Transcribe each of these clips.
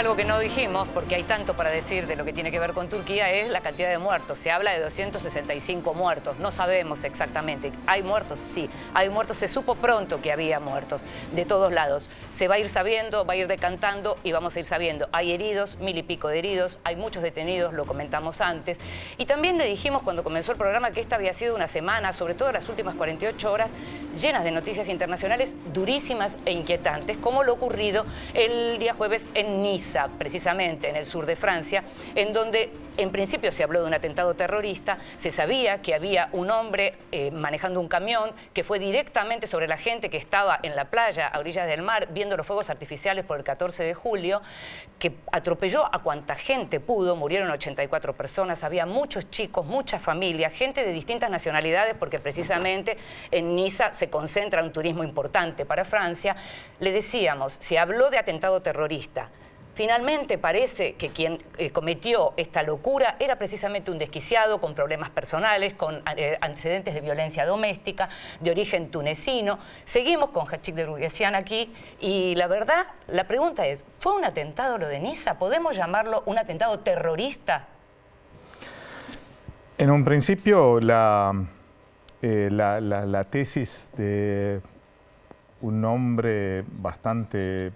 algo que no dijimos, porque hay tanto para decir de lo que tiene que ver con Turquía, es la cantidad de muertos. Se habla de 265 muertos, no sabemos exactamente. ¿Hay muertos? Sí, hay muertos. Se supo pronto que había muertos, de todos lados. Se va a ir sabiendo, va a ir decantando y vamos a ir sabiendo. Hay heridos, 1000 y pico de heridos, hay muchos detenidos, lo comentamos antes. Y también le dijimos cuando comenzó el programa que esta había sido una semana, sobre todo las últimas 48 horas, llenas de noticias internacionales durísimas e inquietantes, como lo ocurrido el día jueves en Niza, precisamente en el sur de Francia, en donde en principio se habló de un atentado terrorista. Se sabía que había un hombre manejando un camión que fue directamente sobre la gente que estaba en la playa a orillas del mar viendo los fuegos artificiales por el 14 de julio, que atropelló a cuanta gente pudo. Murieron 84 personas, había muchos chicos, muchas familias, gente de distintas nacionalidades, porque precisamente en Niza se concentra un turismo importante para Francia. Le decíamos, se habló de atentado terrorista. Finalmente parece que quien cometió esta locura era precisamente un desquiciado con problemas personales, con antecedentes de violencia doméstica, de origen tunecino. Seguimos con Hachik Deruguesian aquí y la verdad, la pregunta es, ¿fue un atentado lo de Niza? ¿Podemos llamarlo un atentado terrorista? En un principio, la tesis de un hombre bastante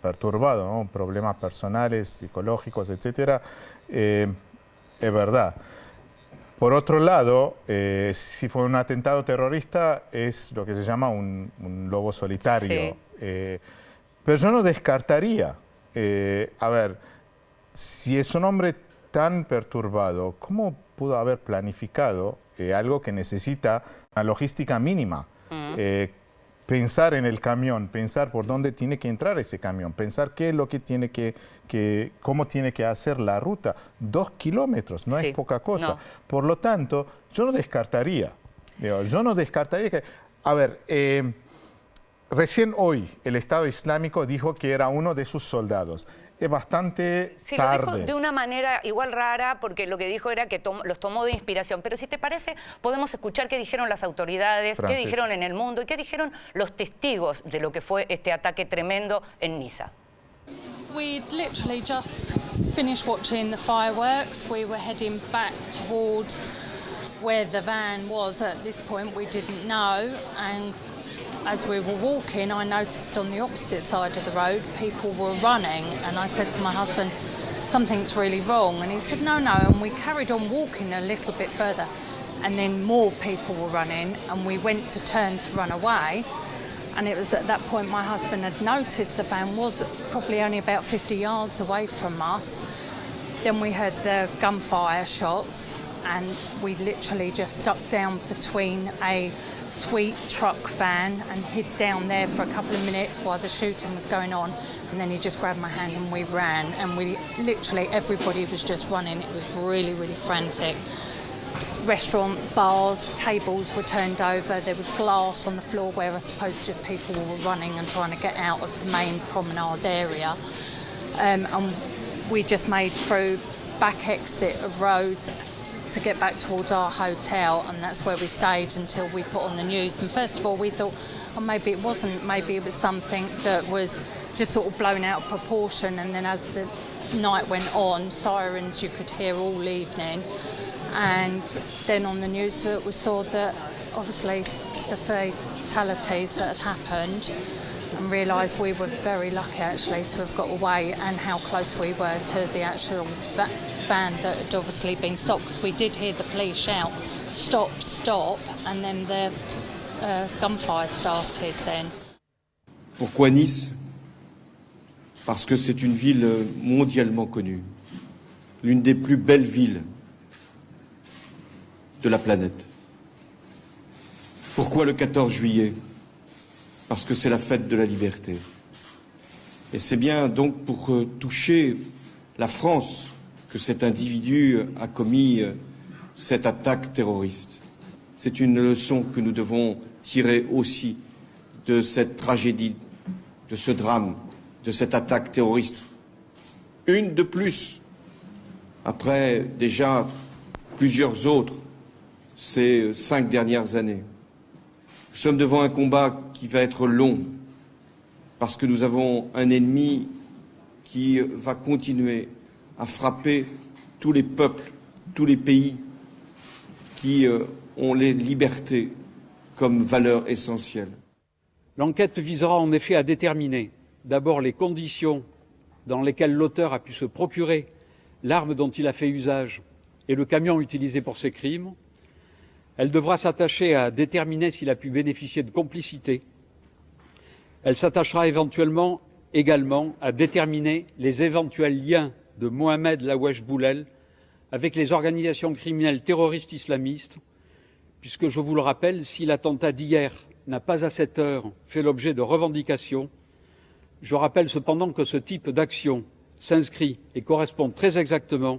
perturbado, ¿no? Problemas personales, psicológicos, etcétera, es verdad. Por otro lado, si fue un atentado terrorista, es lo que se llama un lobo solitario. Sí. Pero yo no descartaría, a ver, si es un hombre tan perturbado, ¿cómo pudo haber planificado algo que necesita una logística mínima? Pensar en el camión, pensar por dónde tiene que entrar ese camión, pensar qué es lo que tiene cómo tiene que hacer la ruta. 2 kilómetros, no es poca cosa. No. Por lo tanto, yo no descartaría. Yo no descartaría que... A ver, recién hoy el Estado Islámico dijo que era uno de sus soldados. Es bastante tarde. Lo dijo de una manera igual rara, porque lo que dijo era que los tomó de inspiración. Pero si te parece, podemos escuchar qué dijeron las autoridades, qué dijeron en el mundo y qué dijeron los testigos de lo que fue este ataque tremendo en Niza. We'd literally just finished watching the fireworks. We were heading back towards where the van was. At this point, we didn't know. And as we were walking, I noticed on the opposite side of the road, people were running. And I said to my husband, something's really wrong. And he said, no, no. And we carried on walking a little bit further. And then more people were running. And we went to turn to run away. And it was at that point my husband had noticed the van was probably only about 50 yards away from us. Then we heard the gunfire shots. And we literally just stuck down between a sweet truck van and hid down there for a couple of minutes while the shooting was going on. And then he just grabbed my hand and we ran. And we literally, everybody was just running. It was really, really frantic. Restaurant, bars, tables were turned over. There was glass on the floor where I suppose just people were running and trying to get out of the main promenade area. And we just made through back exit of roads to get back towards our hotel, and that's where we stayed until we put on the news. And first of all, we thought, oh, maybe it wasn't, maybe it was something that was just sort of blown out of proportion. And then as the night went on, sirens you could hear all evening. And then on the news we saw that obviously the fatalities that had happened, and realised we were very lucky actually to have got away, and how close we were to the actual van that had obviously been stopped, because we did hear the police shout, stop, stop, and then the gunfire started then. Pourquoi Nice? Parce que c'est une ville mondialement connue, l'une des plus belles villes de la planète. Pourquoi le 14 juillet? Parce que c'est la fête de la liberté. Et c'est bien donc pour toucher la France que cet individu a commis cette attaque terroriste. C'est une leçon que nous devons tirer aussi de cette tragédie, de ce drame, de cette attaque terroriste. Une de plus, après déjà plusieurs autres ces 5 dernières années. Nous sommes devant un combat qui va être long, parce que nous avons un ennemi qui va continuer à frapper tous les peuples, tous les pays qui ont les libertés comme valeur essentielle. L'enquête visera en effet à déterminer d'abord les conditions dans lesquelles l'auteur a pu se procurer l'arme dont il a fait usage et le camion utilisé pour ces crimes. Elle devra s'attacher à déterminer s'il a pu bénéficier de complicité. Elle s'attachera également à déterminer les éventuels liens de Mohamed Lawesh Boulel avec les organisations criminelles terroristes islamistes, puisque je vous le rappelle, si l'attentat d'hier n'a pas à cette heure fait l'objet de revendications, je rappelle cependant que ce type d'action s'inscrit et correspond très exactement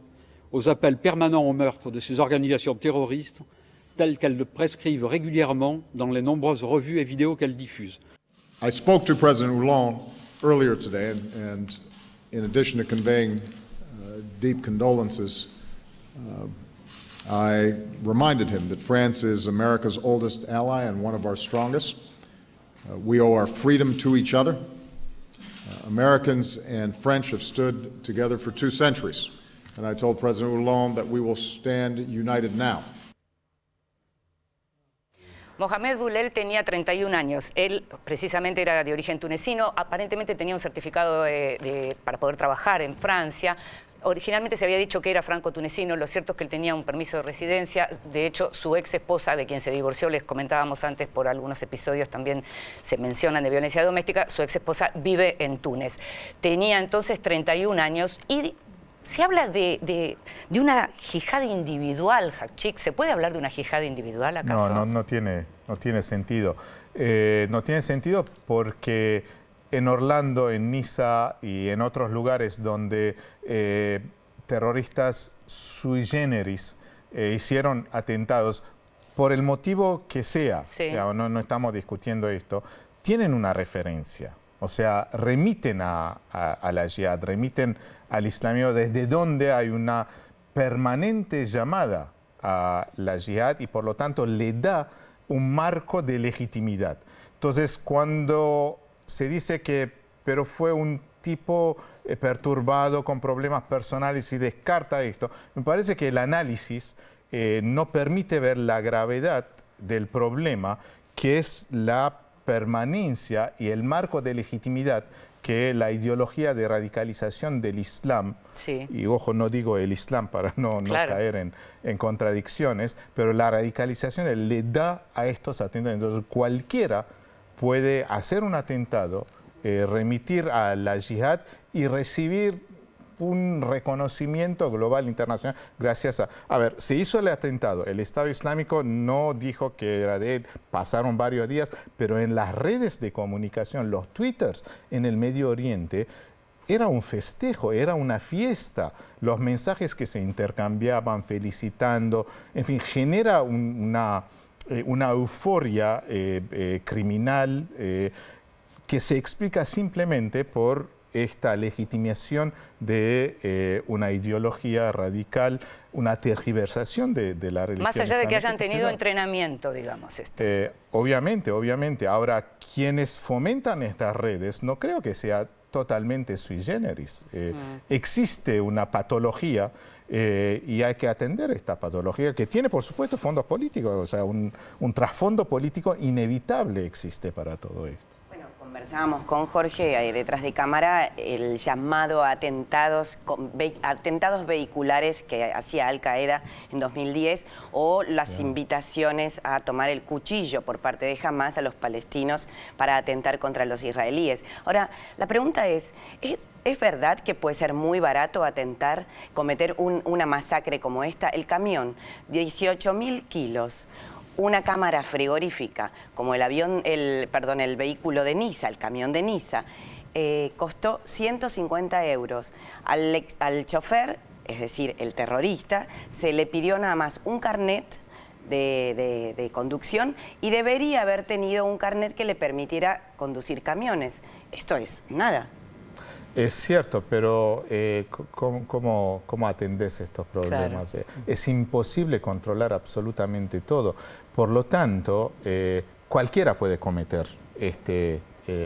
aux appels permanents au meurtre de ces organisations terroristes telles qu'elles le prescrivent régulièrement dans les nombreuses revues et vidéos qu'elles diffusent. I spoke to President Hollande earlier today, and in addition to conveying deep condolences, I reminded him that France is America's oldest ally and one of our strongest. We owe our freedom to each other. Americans and French have stood together for 2 centuries, and I told President Hollande that we will stand united now. Mohamed Boulel tenía 31 años. Él precisamente era de origen tunecino. Aparentemente tenía un certificado para poder trabajar en Francia. Originalmente se había dicho que era franco-tunecino. Lo cierto es que él tenía un permiso de residencia. De hecho, su ex esposa, de quien se divorció, les comentábamos antes por algunos episodios también se mencionan de violencia doméstica, su ex esposa vive en Túnez. Tenía entonces 31 años y se habla de una yihad individual, Hachik. ¿Se puede hablar de una yihad individual acaso? No tiene sentido. No tiene sentido porque en Orlando, en Niza y en otros lugares donde terroristas sui generis hicieron atentados, por el motivo que sea, sí. No estamos discutiendo esto, tienen una referencia. O sea, remiten a la yihad, remiten al islamismo, desde donde hay una permanente llamada a la yihad y por lo tanto le da un marco de legitimidad. Entonces, cuando se dice pero fue un tipo perturbado con problemas personales y descarta esto, me parece que el análisis no permite ver la gravedad del problema, que es la permanencia y el marco de legitimidad que la ideología de radicalización del Islam, sí. Y ojo, no digo el Islam para no caer en contradicciones, pero la radicalización le da a estos atentados. Entonces, cualquiera puede hacer un atentado, remitir a la yihad y recibir un reconocimiento global internacional gracias a... A ver, se hizo el atentado, el Estado Islámico no dijo que era de él, pasaron varios días, pero en las redes de comunicación, los twitters en el Medio Oriente, era un festejo, era una fiesta. Los mensajes que se intercambiaban felicitando, en fin, genera una euforia criminal que se explica simplemente por esta legitimación de una ideología radical, una tergiversación de la religión. Más allá de que hayan tenido entrenamiento, digamos esto. Obviamente. Ahora, quienes fomentan estas redes, no creo que sea totalmente sui generis. Existe una patología y hay que atender esta patología que tiene, por supuesto, fondos políticos. O sea, un trasfondo político inevitable existe para todo esto. Conversábamos con Jorge detrás de cámara el llamado a atentados vehiculares que hacía Al Qaeda en 2010 o las invitaciones a tomar el cuchillo por parte de Hamás a los palestinos para atentar contra los israelíes. Ahora, la pregunta ¿es verdad que puede ser muy barato cometer una masacre como esta? El camión, 18.000 kilos. Una cámara frigorífica, como el vehículo de Niza, el camión de Niza, costó 150 euros. Al chofer, es decir, el terrorista, se le pidió nada más un carnet de conducción y debería haber tenido un carnet que le permitiera conducir camiones. Esto es nada. Es cierto, pero ¿cómo atendés estos problemas? Claro. Es imposible controlar absolutamente todo. Por lo tanto, cualquiera puede cometer este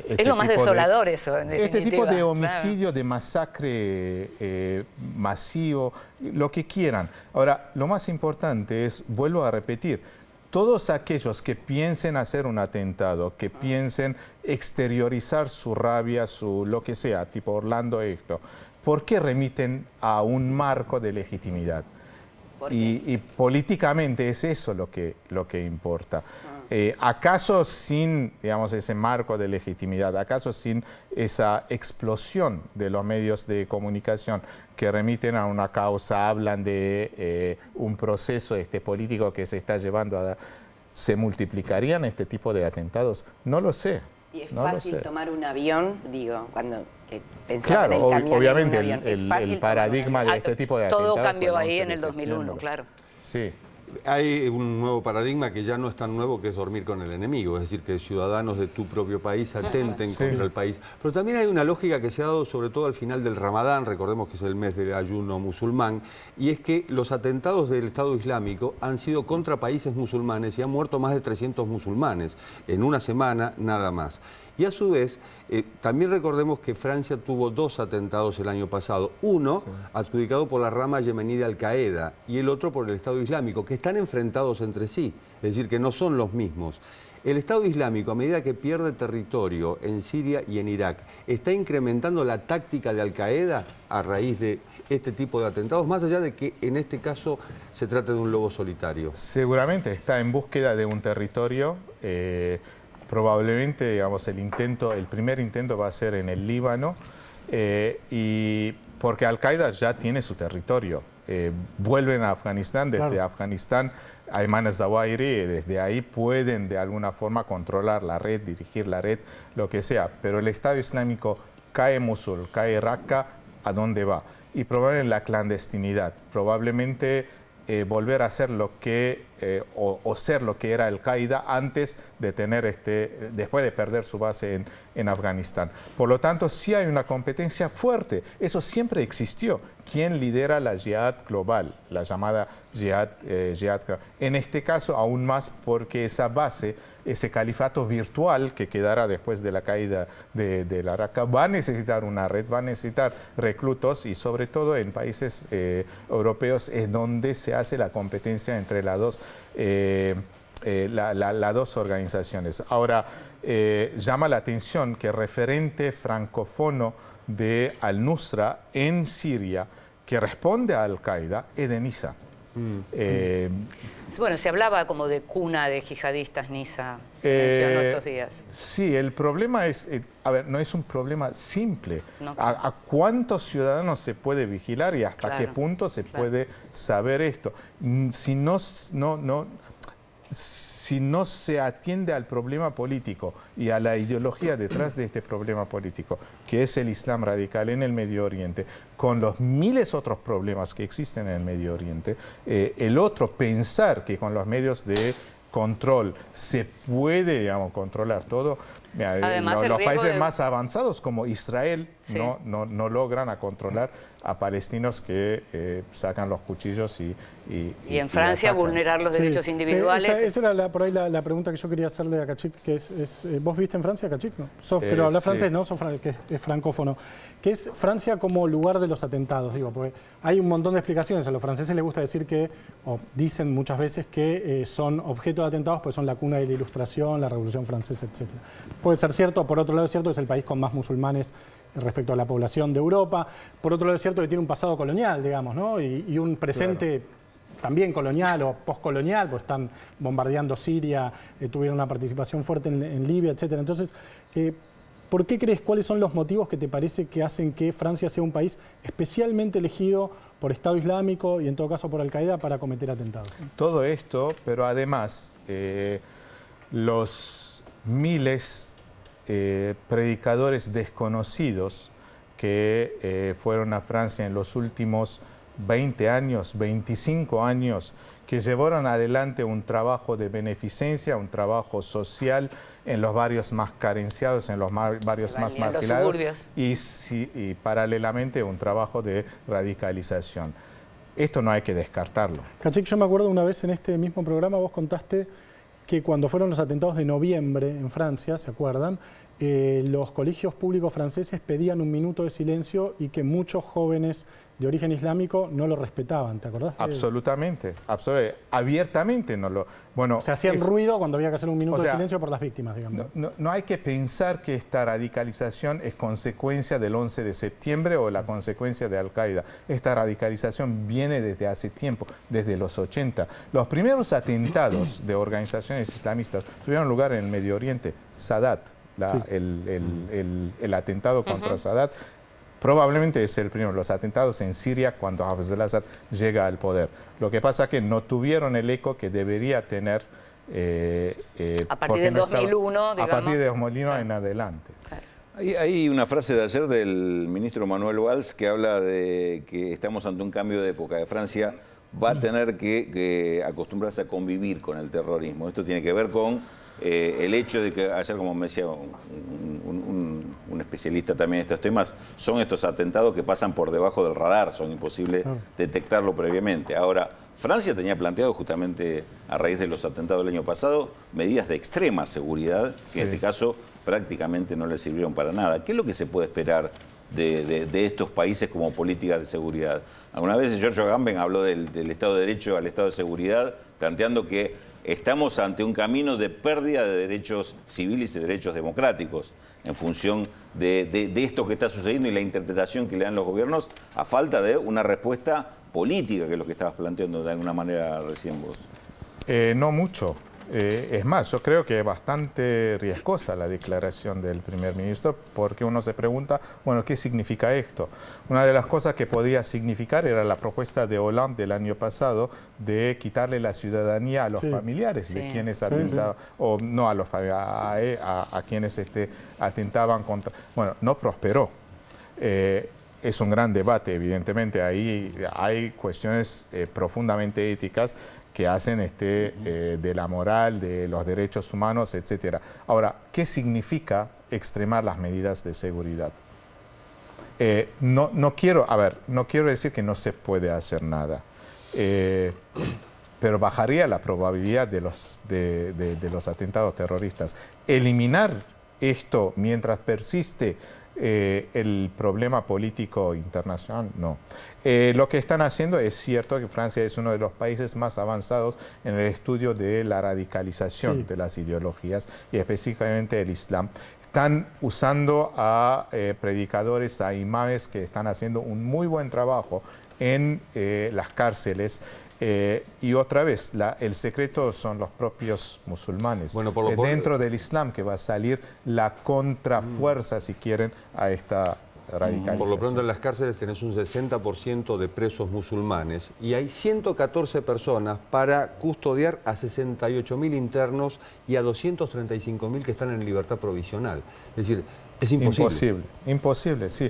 es lo más desolador eso, en Este tipo definitiva, de homicidio, claro. de masacre masivo, lo que quieran. Ahora, lo más importante es, vuelvo a repetir, todos aquellos que piensen hacer un atentado, que piensen exteriorizar su rabia, su lo que sea, tipo Orlando esto, ¿por qué remiten a un marco de legitimidad? Y políticamente es eso lo que importa. ¿Acaso sin, digamos, ese marco de legitimidad, acaso sin esa explosión de los medios de comunicación que remiten a una causa, hablan de un proceso político que se está llevando a... ¿Se multiplicarían este tipo de atentados? No lo sé. Y es no lo fácil sé. tomar un avión, digo, cuando pensás Claro, en el camión obviamente en un avión. Es fácil el paradigma tomar un de este tipo de atentados Todo cambió fue el ahí 11 en de el 2001, septiembre. claro. Sí. Hay un nuevo paradigma que ya no es tan nuevo, que es dormir con el enemigo, es decir, que ciudadanos de tu propio país atenten contra el país. Pero también hay una lógica que se ha dado sobre todo al final del Ramadán, recordemos que es el mes del ayuno musulmán, y es que los atentados del Estado Islámico han sido contra países musulmanes y han muerto más de 300 musulmanes en una semana nada más. Y a su vez, también recordemos que Francia tuvo 2 atentados el año pasado. Uno adjudicado por la rama yemení de Al-Qaeda y el otro por el Estado Islámico, que están enfrentados entre sí, es decir, que no son los mismos. El Estado Islámico, a medida que pierde territorio en Siria y en Irak, está incrementando la táctica de Al-Qaeda a raíz de este tipo de atentados, más allá de que en este caso se trate de un lobo solitario. Seguramente está en búsqueda de un territorio. Probablemente, digamos, el primer intento va a ser en el Líbano, y porque Al-Qaeda ya tiene su territorio. Vuelven a Afganistán, desde Afganistán, Ayman al-Zawahiri, desde ahí pueden de alguna forma controlar la red, dirigir la red, lo que sea. Pero el Estado Islámico cae Mosul, cae Raqqa, ¿a dónde va? Y probablemente la clandestinidad, probablemente volver a ser lo que o ser lo que era Al-Qaeda antes de tener después de perder su base en Afganistán. Por lo tanto, sí hay una competencia fuerte. Eso siempre existió. ¿Quién lidera la Jihad global? La llamada Jihad global. En este caso, aún más porque esa base, ese califato virtual que quedará después de la caída de la Raqqa, va a necesitar una red, va a necesitar reclutos, y sobre todo en países europeos es donde se hace la competencia entre las dos organizaciones. Ahora, llama la atención que el referente francófono de Al-Nusra en Siria, que responde a Al-Qaeda, es de Niza. Bueno, se hablaba como de cuna de yihadistas, Niza, se mencionó estos días. Sí, el problema es, a ver, no es un problema simple. No. ¿A cuántos ciudadanos se puede vigilar y hasta qué punto se puede saber esto? Si no se atiende al problema político y a la ideología detrás de este problema político, que es el Islam radical en el Medio Oriente, con los miles de otros problemas que existen en el Medio Oriente, el otro pensar que con los medios de control se puede, digamos, controlar todo. Además, los países más avanzados como Israel no logran a controlar a palestinos que sacan los cuchillos y en Francia vulnerar los derechos individuales. Esa era por ahí la pregunta que yo quería hacerle a Khachik, que vos viste en Francia, Khachik, ¿no? Pero hablas francés, ¿no? Que es francófono. ¿Qué es Francia como lugar de los atentados? Digo, porque hay un montón de explicaciones. A los franceses les gusta decir que, o dicen muchas veces que son objeto de atentados, pues son la cuna de la Ilustración, la Revolución Francesa, etc. Puede ser cierto. Por otro lado, es cierto que es el país con más musulmanes respecto a la población de Europa. Por otro lado, es cierto que tiene un pasado colonial, digamos, ¿no? Y un presente también colonial o postcolonial, pues están bombardeando Siria, tuvieron una participación fuerte en Libia, etc. Entonces, ¿por qué crees, cuáles son los motivos que te parece que hacen que Francia sea un país especialmente elegido por Estado Islámico y en todo caso por Al-Qaeda para cometer atentados? Todo esto, pero además los miles predicadores desconocidos que fueron a Francia en los últimos 20 años, 25 años, que llevaron adelante un trabajo de beneficencia, un trabajo social en los barrios más carenciados, en los barrios más marginados, y paralelamente un trabajo de radicalización. Esto no hay que descartarlo. Khachik, yo me acuerdo una vez en este mismo programa vos contaste que cuando fueron los atentados de noviembre en Francia, ¿se acuerdan? los colegios públicos franceses pedían un minuto de silencio y que muchos jóvenes de origen islámico no lo respetaban, ¿te acordás? Absolutamente, abiertamente no lo... Bueno, o sea, hacían ruido cuando había que hacer un minuto de silencio por las víctimas, digamos. No hay que pensar que esta radicalización es consecuencia del 11 de septiembre o la consecuencia de Al-Qaeda. Esta radicalización viene desde hace tiempo, desde los 80. Los primeros atentados de organizaciones islamistas tuvieron lugar en el Medio Oriente. Sadat, el atentado contra Sadat, probablemente es el primero. Los atentados en Siria cuando Hafez al-Assad llega al poder. Lo que pasa es que no tuvieron el eco que debería tener a partir del 2001, digamos. A partir de 2001 en adelante. Hay una frase de ayer del ministro Manuel Valls que habla de que estamos ante un cambio de época. De Francia va a tener que acostumbrarse a convivir con el terrorismo. Esto tiene que ver con el hecho de que, ayer como me decía un especialista también en estos temas, son estos atentados que pasan por debajo del radar, son imposibles detectarlo previamente. Ahora, Francia tenía planteado justamente a raíz de los atentados del año pasado medidas de extrema seguridad, que en este caso prácticamente no le sirvieron para nada. ¿Qué es lo que se puede esperar de estos países como políticas de seguridad? Alguna vez Giorgio Agamben habló del Estado de Derecho al Estado de Seguridad, planteando que estamos ante un camino de pérdida de derechos civiles y derechos democráticos en función de esto que está sucediendo y la interpretación que le dan los gobiernos a falta de una respuesta política, que es lo que estabas planteando de alguna manera recién vos. No mucho. Es más, yo creo que es bastante riesgosa la declaración del primer ministro, porque uno se pregunta, bueno, ¿qué significa esto? Una de las cosas que podía significar era la propuesta de Hollande del año pasado de quitarle la ciudadanía a los familiares de quienes atentaban, o no a los a quienes atentaban contra... Bueno, no prosperó. Es un gran debate, evidentemente. Ahí hay cuestiones profundamente éticas que hacen de la moral, de los derechos humanos, etc. Ahora, ¿qué significa extremar las medidas de seguridad? No quiero decir que no se puede hacer nada, pero bajaría la probabilidad de los atentados terroristas. Eliminar esto mientras persiste el problema político internacional, no. Lo que están haciendo es cierto que Francia es uno de los países más avanzados en el estudio de la radicalización de las ideologías y específicamente el Islam. Están usando a predicadores, a imames que están haciendo un muy buen trabajo en las cárceles. Y otra vez, el secreto son los propios musulmanes. Bueno, dentro del Islam que va a salir la contrafuerza, si quieren, a esta radicalización. Por lo pronto en las cárceles tenés un 60% de presos musulmanes y hay 114 personas para custodiar a 68.000 internos y a 235.000 que están en libertad provisional. Es decir, es imposible. Imposible, sí.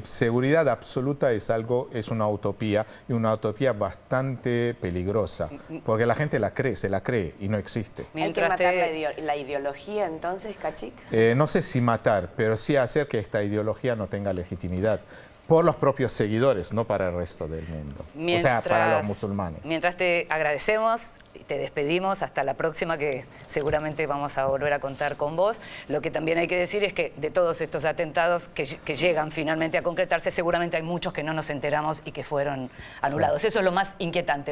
Seguridad absoluta es una utopía, y una utopía bastante peligrosa, porque la gente se la cree y no existe. ¿Hay que matar la ideología entonces, Kachik? No sé si matar, pero sí hacer que esta ideología no tenga legitimidad por los propios seguidores, no para el resto del mundo. O sea, para los musulmanes. Mientras te agradecemos, te despedimos, hasta la próxima, que seguramente vamos a volver a contar con vos. Lo que también hay que decir es que de todos estos atentados que llegan finalmente a concretarse, seguramente hay muchos que no nos enteramos y que fueron anulados. Eso es lo más inquietante.